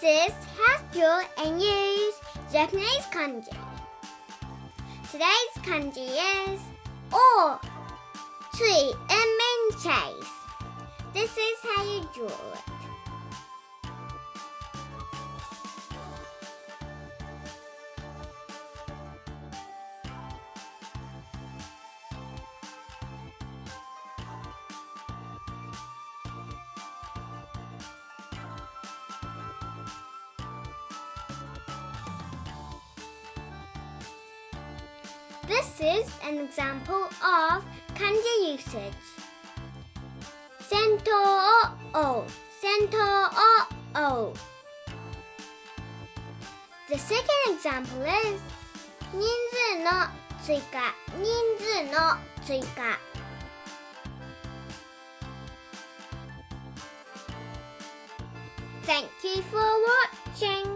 is how to and use Japanese Kanji. Today's kanji is O, tree, and main chase. This is how you draw it. This is an example of kanji usage. Sento o, sento o. The second example is 人数の追加、人数の追加。Thank you for watching.